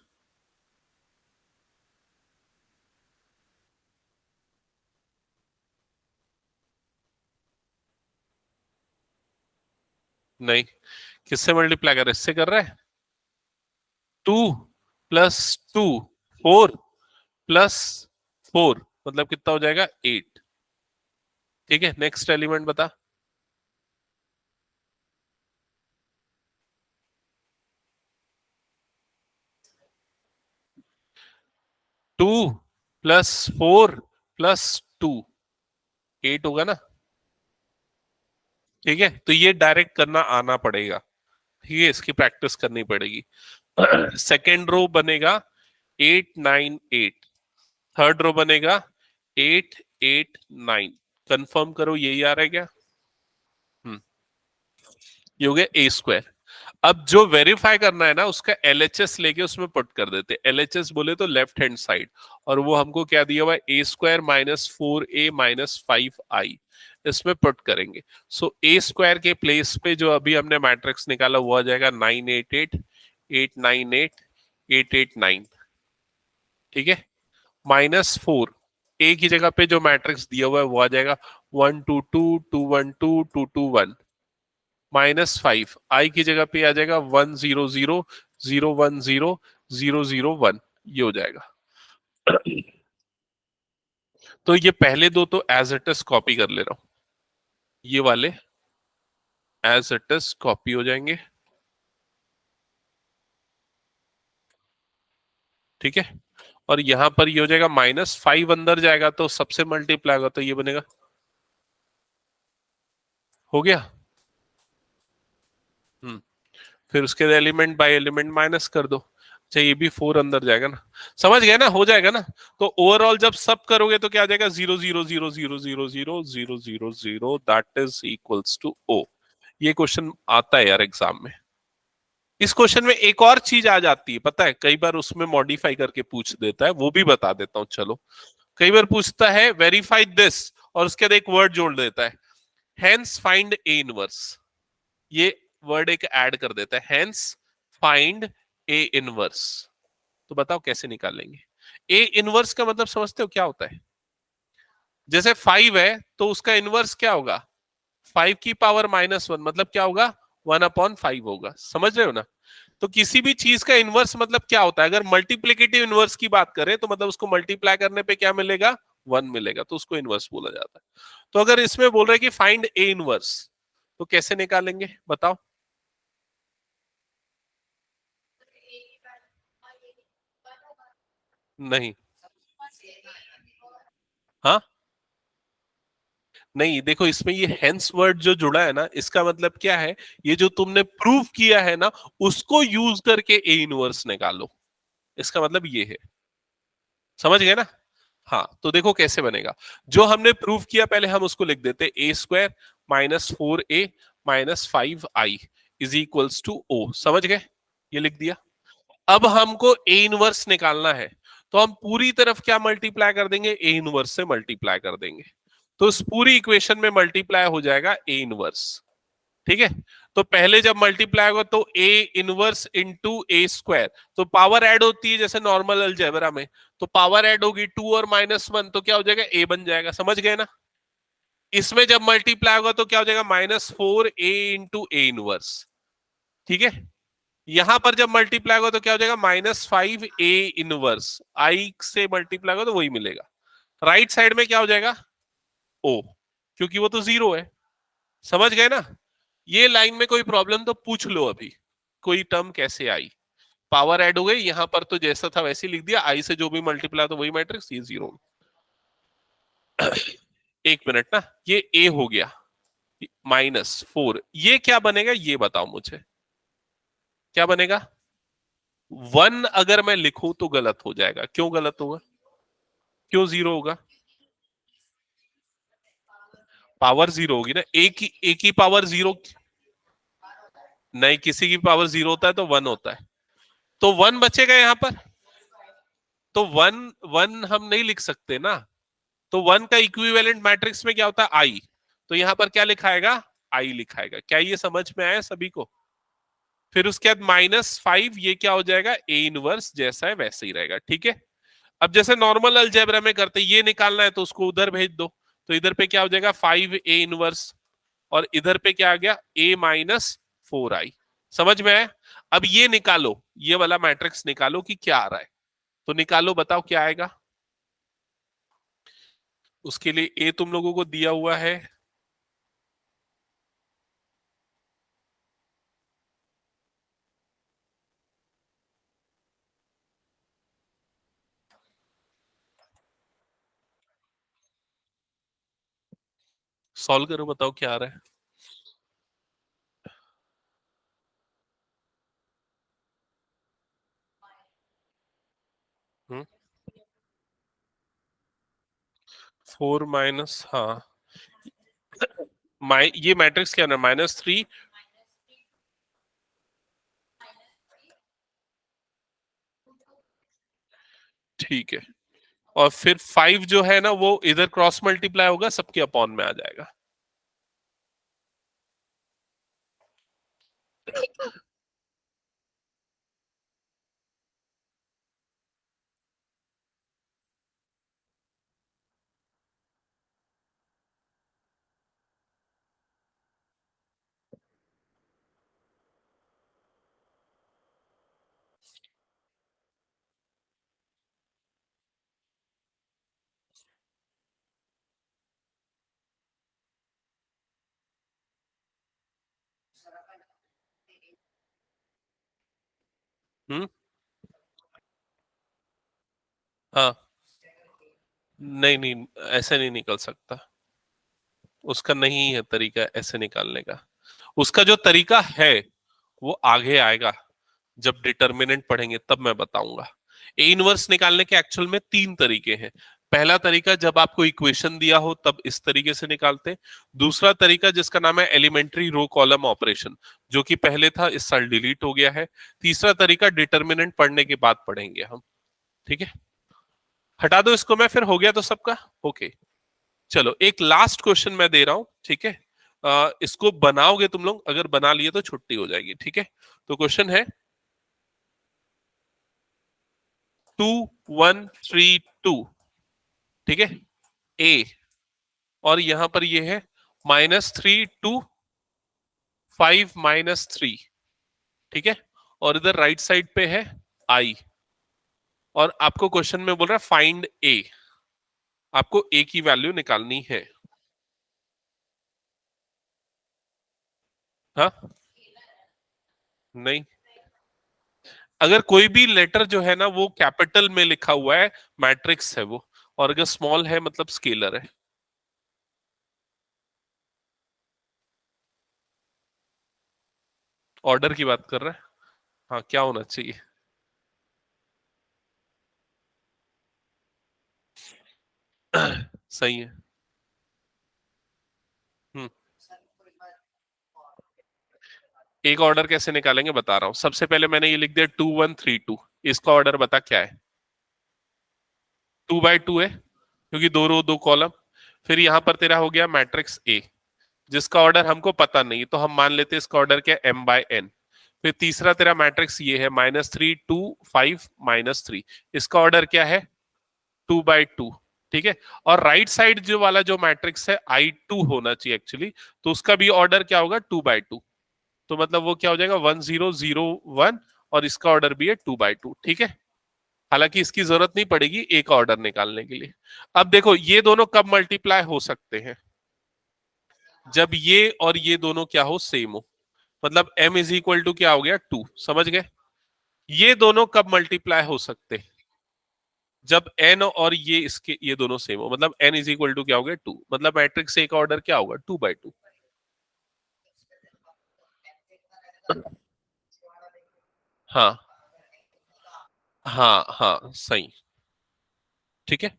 नहीं, किससे मल्टीप्लाई कर रहा है, इससे कर रहा है। 2 + 2, 4 + 4, मतलब कितना हो जाएगा, 8। ठीक है, नेक्स्ट एलिमेंट बता। 2 + 4 + 2, 8 होगा ना। ठीक है, तो ये डायरेक्ट करना आना पड़ेगा। ठीक है, इसकी प्रैक्टिस करनी पड़ेगी। सेकेंड रो बनेगा 898, थर्ड रो बनेगा 889। कंफर्म करो, यही आ रहा है क्या? हम्म, ये हो गया ए स्क्वायर। अब जो वेरीफाई करना है ना, उसका एलएचएस लेके उसमें पुट कर देते। एलएचएस बोले तो लेफ्ट हैंड साइड, और वो हमको क्या दिया हुआ है, A square minus 4a minus 5i, इसमें पुट करेंगे। सो ए स्क्वायर के प्लेस पे जो अभी हमने मैट्रिक्स निकाला वो आ जाएगा 988, 898, 889। ठीक है, -4 ए की जगह पे जो मैट्रिक्स दिया हुआ है वो आ जाएगा 122, 212, 221, -5 आई की जगह पे आ जाएगा 100, 010, 001, ये हो जाएगा। तो ये पहले दो तो एज इट इज कॉपी कर ले रहा हूं, ये वाले एज इट इज कॉपी हो जाएंगे। ठीक है, और यहां पर ये हो जाएगा -5 अंदर जाएगा तो सबसे मल्टीप्लाई होगा, तो ये बनेगा, हो गया। हम्म, फिर उसके एलिमेंट बाय एलिमेंट माइनस कर दो। अच्छा, ये भी 4 अंदर जाएगा ना, समझ गए ना, हो जाएगा ना। तो ओवरऑल जब सब करोगे तो क्या आ जाएगा, 0 0 0 0 0 0 0 0 that is equals to O। ये क्वेश्चन आता है यार एग्जाम में। इस क्वेश्चन में एक और चीज आ जाती है, पता है, कई बार उसमें मॉडिफाई करके पूछ देता है, वो भी बता देता हूं चलो। कई बार पूछता है वेरीफाई दिस, और उसके बाद एक वर्ड जोड़ देता है, हेंस फाइंड ए इनवर्स। ये वर्ड एक ऐड कर देता है, हेंस फाइंड ए इनवर्स। तो बताओ कैसे निकालेंगे? ए इनवर्स का मतलब समझते हो क्या होता है? जैसे 5 है तो उसका इनवर्स क्या होगा, 5 की पावर -1, मतलब क्या होगा, 1/5 होगा। समझ रहे हो ना? तो किसी भी चीज का इनवर्स मतलब क्या होता है, अगर मल्टीप्लिकेटिव इनवर्स की बात करें तो मतलब उसको मल्टीप्लाई करने पे क्या मिलेगा, 1 मिलेगा, तो उसको इनवर्स बोला जाता है। तो अगर इसमें बोल रहे हैं कि फाइंड ए इनवर्स, तो कैसे निकालेंगे बताओ? नहीं, हाँ, नहीं, देखो इसमें ये हेंस वर्ड जो जुड़ा है ना, इसका मतलब क्या है, ये जो तुमने प्रूव किया है ना, उसको यूज करके ए इनवर्स निकालो, इसका मतलब ये है। समझ गए ना? हाँ, तो देखो कैसे बनेगा। जो हमने प्रूव किया पहले हम उसको लिख देते, A square -4a -5i is equals to O। समझ गए? ये लिख दिया। अब हमको ए इनवर्स निकालना है, तो हम पूरी तरफ क्या मल्टीप्लाई कर देंगे, ए इनवर्स से मल्टीप्लाई कर देंगे। तो इस पूरी इक्वेशन में मल्टीप्लाई हो जाएगा ए इनवर्स। ठीक है, तो पहले जब मल्टीप्लाई होगा तो A inverse into A square, तो पावर ऐड होती है जैसे नॉर्मल अलजेब्रा में, तो पावर ऐड होगी 2 और -1, तो क्या हो जाएगा, ए बन जाएगा। समझ गए ना? इसमें जब मल्टीप्लाई होगा तो क्या हो जाएगा, -4a इंटू ए इनवर्स। ठीक है, यहां पर जब मल्टीप्लाई होगा तो क्या हो जाएगा, -5a इनवर्स, आई से मल्टीप्लाई होगा तो वही मिलेगा। राइट साइड में क्या हो जाएगा, ओ, क्योंकि वो तो 0 है। समझ गए ना? ये लाइन में कोई प्रॉब्लम तो पूछ लो अभी, कोई टर्म कैसे आई, पावर ऐड हो गई यहां पर, तो जैसा था वैसे लिख दिया, आई से जो भी मल्टीप्लाई तो वही मैट्रिक्स, ये 0। एक मिनट ना, ये ए हो गया -4, ये क्या बनेगा ये बताओ मुझे, क्या बनेगा? 1 अगर मैं लिखूं तो गलत हो जाएगा, क्यों गलत होगा, क्यों 0 होगा? पावर 0 होगी ना, एक ही पावर 0, नहीं, किसी की पावर 0 होता है तो 1 होता है, तो 1 बचेगा यहां पर। तो 1 1 हम नहीं लिख सकते ना, तो 1 का इक्विवेलेंट मैट्रिक्स में क्या होता है, आई, तो यहां पर क्या लिखाएगा, आई लिखाएगा। क्या ये समझ में आया सभी को? फिर उसके बाद -5, ये क्या हो जाएगा, ए इनवर्स जैसा है वैसे ही रहेगा। ठीक है, अब जैसे नॉर्मल अलजेब्रा में करते, ये निकालना है तो उसको उधर भेज दो, तो इधर पे क्या हो जाएगा, 5a इनवर्स, और इधर पे क्या आ गया, a -4i। समझ में आया? अब ये निकालो, ये वाला मैट्रिक्स निकालो कि क्या आ रहा है, तो निकालो, बताओ क्या आएगा। उसके लिए ए तुम लोगों को दिया हुआ है, सॉल्व करो, बताओ क्या आ रहा है। 4 माइनस, हाँ, ये मैट्रिक्स क्या है, -3। ठीक है। और फिर 5 जो है ना वो इधर क्रॉस मल्टीप्लाई होगा, सबके अपॉन में आ जाएगा। हम्म। हाँ। नहीं नहीं, ऐसे नहीं निकल सकता। उसका नहीं है तरीका ऐसे निकालने का। उसका जो तरीका है वो आगे आएगा, जब डिटर्मिनेंट पढ़ेंगे तब मैं बताऊंगा। ए इनवर्स निकालने के एक्चुअल में 3 तरीके हैं। पहला तरीका, जब आपको इक्वेशन दिया हो तब इस तरीके से निकालते हैं। दूसरा तरीका जिसका नाम है एलिमेंट्री रो कॉलम ऑपरेशन, जो कि पहले था, इस साल डिलीट हो गया है। तीसरा तरीका डिटर्मिनेंट पढ़ने के बाद पढ़ेंगे हम। ठीक है, हटा दो इसको, मैं फिर हो गया तो सबका। ओके, चलो एक लास्ट क्वेश्चन मैं दे रहा हूं, ठीक है। इसको बनाओगे तुम लोग, अगर बना लिए तो छुट्टी हो जाएगी, ठीक है। तो क्वेश्चन है 2 1 3 2, ठीक है, ए। और यहां पर ये है -3 2 5 -3, ठीक है। और इधर राइट साइड पे है आई। और आपको क्वेश्चन में बोल रहा है फाइंड ए, आपको ए की वैल्यू निकालनी है। हाँ, नहीं, अगर कोई भी लेटर जो है ना वो कैपिटल में लिखा हुआ है, मैट्रिक्स है वो। और अगर स्मॉल है मतलब स्केलर है। ऑर्डर की बात कर रहा है। हाँ, क्या होना चाहिए? सही है। हम्म। एक ऑर्डर कैसे निकालेंगे बता रहा हूँ। सबसे पहले मैंने ये लिख दिया 2 1 3 2। इसका ऑर्डर बता क्या है? 2 बाई 2 है, क्योंकि 2 रो 2 कॉलम। फिर यहां पर तेरा हो गया मैट्रिक्स ए, जिसका ऑर्डर हमको पता नहीं, तो हम मान लेते हैं इसका ऑर्डर क्या है, m/n। फिर तीसरा तेरा मैट्रिक्स ये है -3 2 5 -3। इसका ऑर्डर क्या है? 2 बाई 2, ठीक है। और राइट साइड जो वाला जो मैट्रिक्स है I2 होना चाहिए एक्चुअली, तो उसका भी ऑर्डर क्या होगा? 2 बाई 2। तो मतलब वो क्या हो जाएगा, 1 0 0 1। और इसका ऑर्डर भी है 2 बाई 2, ठीक है। हालांकि इसकी जरूरत नहीं पड़ेगी एक ऑर्डर निकालने के लिए। अब देखो ये दोनों कब मल्टीप्लाई हो सकते हैं? जब ये और ये दोनों क्या हो, सेम हो। मतलब m = क्या हो गया, 2, समझ गए? ये दोनों कब मल्टीप्लाई हो सकते हैं? जब n और ये इसके ये दोनों सेम हो। मतलब n = क्या हो गया, 2। मतलब मैट्रिक्स ए का ऑर्डर क्या होगा, 2 बाई 2। हाँ हाँ हाँ, सही। ठीक है।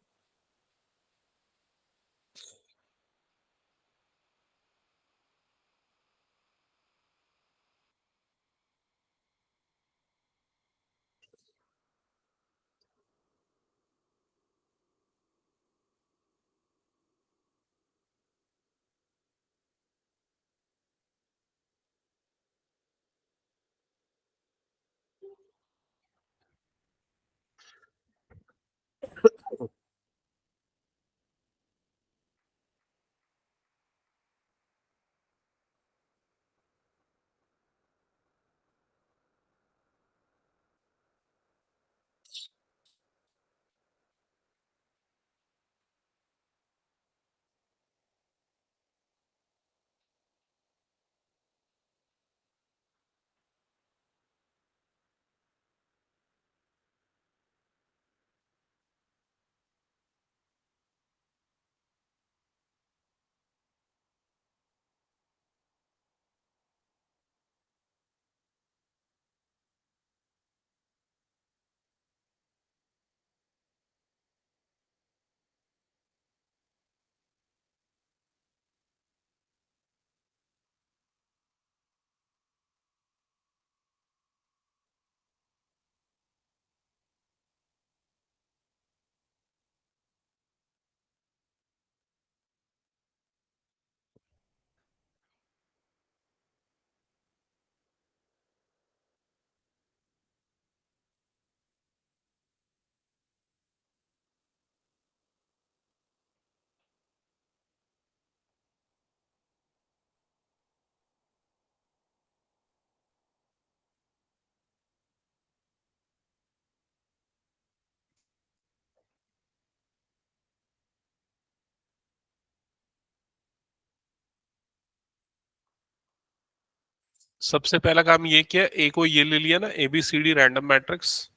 सबसे पहला काम ये किया, ए को ये ले लिया ना, ABCD रैंडम मैट्रिक्स।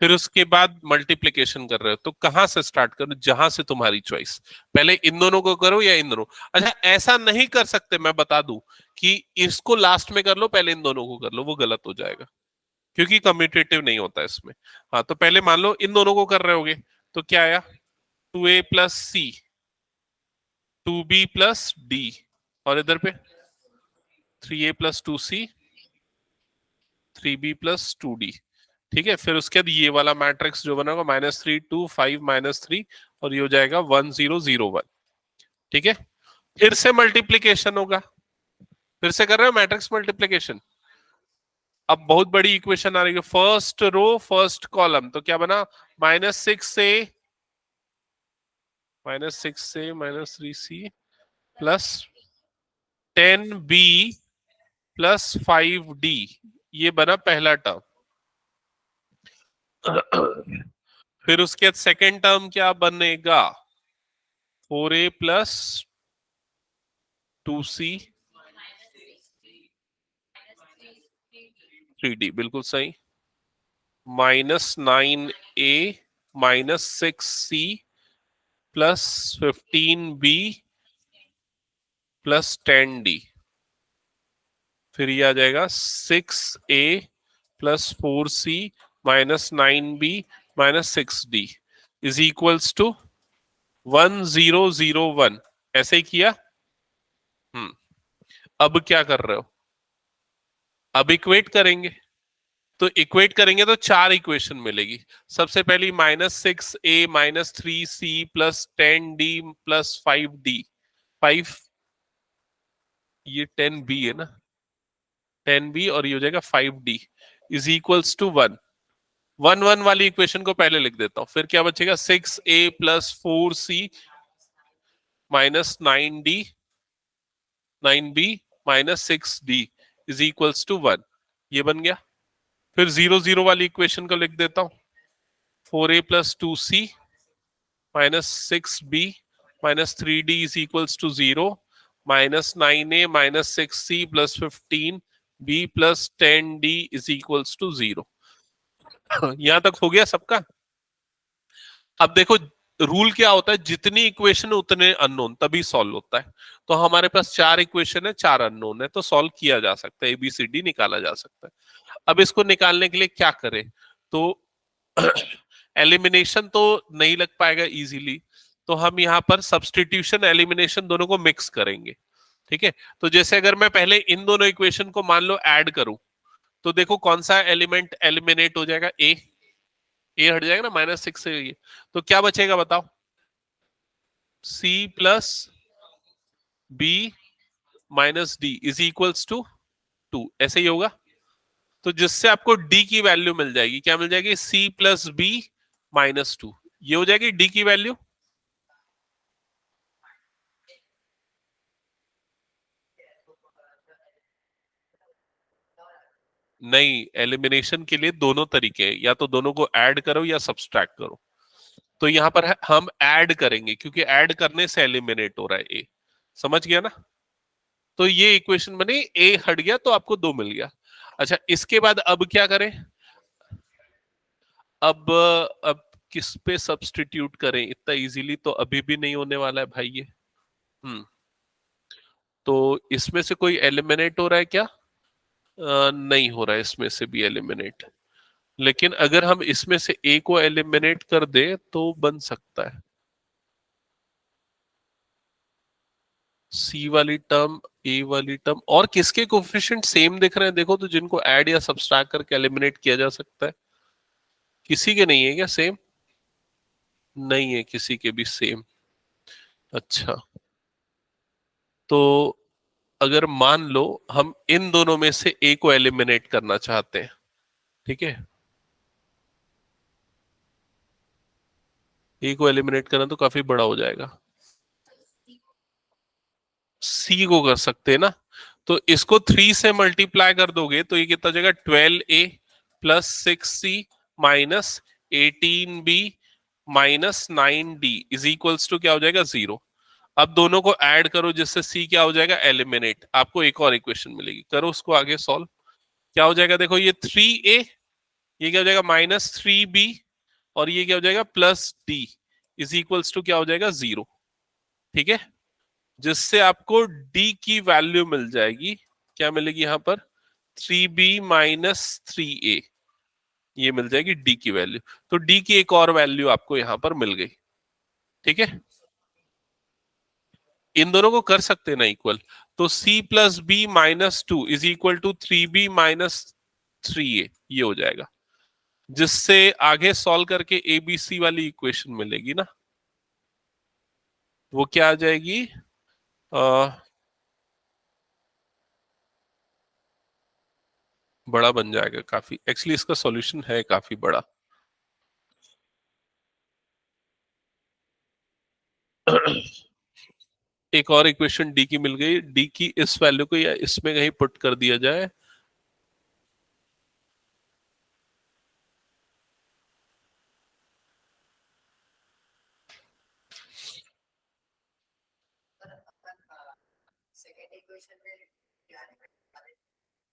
फिर उसके बाद मल्टीप्लिकेशन कर रहे हो तो कहां से स्टार्ट करो, जहां से तुम्हारी चॉइस, पहले इन दोनों को करो या इन दोनों। अच्छा, ऐसा नहीं कर सकते, मैं बता दूं कि इसको लास्ट में कर लो, पहले इन दोनों को कर लो, वो गलत हो जाएगा क्योंकि कम्यूटेटिव नहीं होता इसमें। हाँ, तो पहले मान लो इन दोनों को कर रहे होगे, तो क्या आया, 2A+C, 2B+D, और इधर पे 3A+2C, 3B+2D। ठीक है, फिर उसके बाद ये वाला मैट्रिक्स जो बना होगा -3 2 5 -3, और ये हो जाएगा 1 0 0 1। ठीक है, फिर से मल्टीप्लीकेशन होगा, फिर से कर रहे हो मैट्रिक्स मल्टीप्लीकेशन। अब बहुत बड़ी इक्वेशन आ रही है, फर्स्ट रो फर्स्ट कॉलम, तो क्या बना, -6A -3C +10B+5D, ये बना पहला टर्म। फिर उसके बाद सेकेंड टर्म क्या बनेगा, 4A+2C 3D, बिल्कुल सही, -9A -6C +15B +10D। फिर ये आ जाएगा 6A+4C -9B -6D is equals to 1001। ऐसे ही किया। अब क्या कर रहे हो, अब इक्वेट करेंगे, तो इक्वेट करेंगे तो चार इक्वेशन मिलेगी। सबसे पहली -6A -3C +10D +5D, 5, ये 10B है ना, 10B, और ये हो जाएगा 5D इज इक्वल्स टू 1। 1 1 वाली इक्वेशन को पहले लिख देता हूं, फिर क्या बचेगा, 6A+4C -9D 9B -6D is equals to 1, ये बन गया। फिर 0 0 वाली इक्वेशन को लिख देता हूं, 4A+2C -6B -3D is equals to 0, -9A -6C +15B +10D is equals to 0। यहां तक हो गया सबका। अब देखो, रूल क्या होता है, जितनी इक्वेशन उतने अननोन, तभी सॉल्व होता है। तो हमारे पास चार इक्वेशन है, चार अननोन है, तो सॉल्व किया जा सकता है, ABCD निकाला जा सकता है। अब इसको निकालने के लिए क्या करें, तो एलिमिनेशन तो नहीं लग पाएगा इजीली, तो हम यहाँ पर सब्सटीट्यूशन एलिमिनेशन दोनों को मिक्स करेंगे। ठीक है, तो जैसे अगर मैं पहले इन दोनों इक्वेशन को मान लो ऐड करूं, तो देखो कौन सा एलिमेंट एलिमिनेट हो जाएगा, ए हट जाएगा ना, -6 से ये, तो क्या बचेगा बताओ, C+B -D is equals to 2, ऐसे ही होगा। तो जिससे आपको D की वैल्यू मिल जाएगी, क्या मिल जाएगी, C+B -2, ये हो जाएगी D की वैल्यू। नहीं, एलिमिनेशन के लिए दोनों तरीके हैं, या तो दोनों को ऐड करो या सब्सट्रैक्ट करो। तो यहां पर हम ऐड करेंगे, क्योंकि ऐड करने से एलिमिनेट हो रहा है ए, समझ गया ना। तो ये इक्वेशन बनी, ए हट गया तो आपको 2 मिल गया। अच्छा, इसके बाद अब क्या करें, अब किस पे सब्सटीट्यूट करें, इतना इजीली तो अभी भी नहीं होने वाला है भाई ये। हम्म तो इसमें से कोई एलिमिनेट हो रहा है क्या, नहीं हो रहा है इसमें से भी एलिमिनेट, लेकिन अगर हम इसमें से ए को एलिमिनेट कर दे तो बन सकता है, सी वाली टर्म, ए वाली टर्म, और किसके कोफिशिएंट सेम दिख रहे हैं देखो, तो जिनको ऐड या सब्सट्रैक्ट करके एलिमिनेट किया जा सकता है। किसी के नहीं है क्या सेम, नहीं है किसी के भी सेम। अच्छा, तो अगर मान लो हम इन दोनों में से ए को एलिमिनेट करना चाहते हैं, ठीक है, ए को एलिमिनेट करना तो काफी बड़ा हो जाएगा, सी को कर सकते हैं ना, तो इसको 3 से मल्टीप्लाई कर दोगे तो ये कितना हो जाएगा, 12A +6C -18B -9D is equals to क्या हो जाएगा, 0। अब दोनों को ऐड करो जिससे सी क्या हो जाएगा, एलिमिनेट। आपको एक और इक्वेशन मिलेगी, करो उसको आगे सॉल्व। क्या हो जाएगा, देखो ये 3a, ये क्या हो जाएगा -3b, और ये क्या हो जाएगा +d इज इक्वल्स टू क्या हो जाएगा 0। ठीक है, जिससे आपको d की वैल्यू मिल जाएगी, क्या मिलेगी यहां पर 3b - 3a, ये मिल जाएगी d की वैल्यू। तो d की एक और वैल्यू आपको यहां पर मिल गई। ठीक है, इन दोनों को कर सकते हैं ना इक्वल, तो c+b-2 is equal to 3b-3a, ये हो जाएगा, जिससे आगे सॉल्व करके एबीसी वाली इक्वेशन मिलेगी ना, वो क्या आ जाएगी, बड़ा बन जाएगा काफी, एक्चुअली इसका सॉल्यूशन है काफी बड़ा। एक और इक्वेशन डी की मिल गई, डी की इस वैल्यू को या इसमें कहीं पुट कर दिया जाए,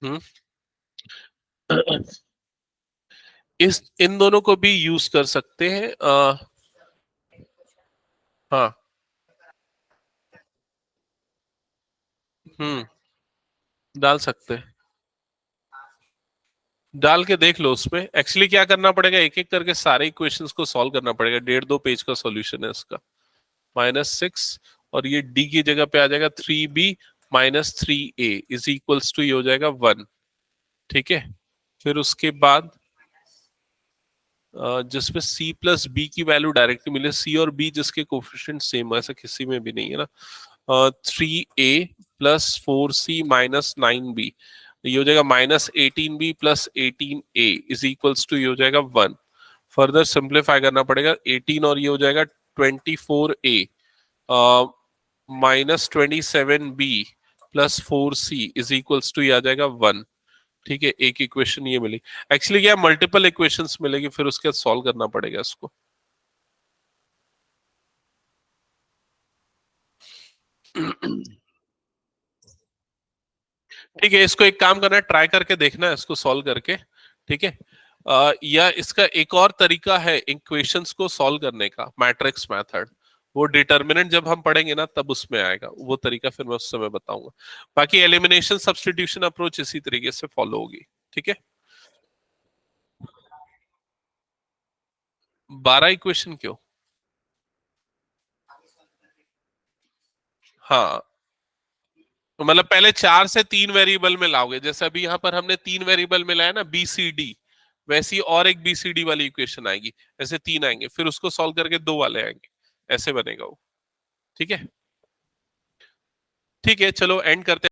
हम्म इस इन दोनों को भी यूज कर सकते हैं, हाँ, हम्म डाल सकते हैं, डाल के देख लो। उसमें एक्चुअली क्या करना पड़ेगा, एक एक करके सारे इक्वेशंस को सॉल्व करना पड़ेगा, 1.5-2 पेज का सॉल्यूशन है इसका। -6, और ये डी की जगह पे आ जाएगा 3b-3a इज इक्वल्स टू, ये हो जाएगा 1। ठीक है, फिर उसके बाद जिसमें c+b की वैल्यू डायरेक्टली मिले, c और b जिसके कोफिशिएंट सेम, ऐसा किसी में भी नहीं है ना, 3a + 4c - 9b, ये हो जाएगा -18b + 18a is equals to, ये हो जाएगा 1। फर्दर सिंप्लीफाई करना पड़ेगा, 18 और ये हो जाएगा 24a -27b + 4c is equals to, ये आ जाएगा 1। ठीक है, एक इक्वेशन ये मिली। एक्चुअली क्या मल्टीपल इक्वेशंस मिलेगी, फिर उसके बाद सॉल्व करना पड़ेगा इसको। ठीक है, इसको एक काम करना है, ट्राई करके देखना है इसको सॉल्व करके। ठीक है, या इसका एक और तरीका है इक्वेशंस को सॉल्व करने का, मैट्रिक्स मेथड। वो डिटर्मिनेंट जब हम पढ़ेंगे ना तब उसमें आएगा वो तरीका, फिर मैं उस समय बताऊंगा। बाकी एलिमिनेशन सब्स्टिट्यूशन अप्रोच इसी तरीके से फॉलो होगी। ठीक है, 12 इक्वेशन क्यों? हाँ, तो मतलब पहले 4 से 3 वेरिएबल में लाओगे, जैसे अभी यहाँ पर हमने 3 वेरिएबल में लाया ना BCD, वैसी और एक BCD वाली इक्वेशन आएगी, ऐसे 3 आएंगे, फिर उसको सॉल्व करके 2 वाले आएंगे, ऐसे बनेगा वो। ठीक है, ठीक है, चलो एंड करते हैं।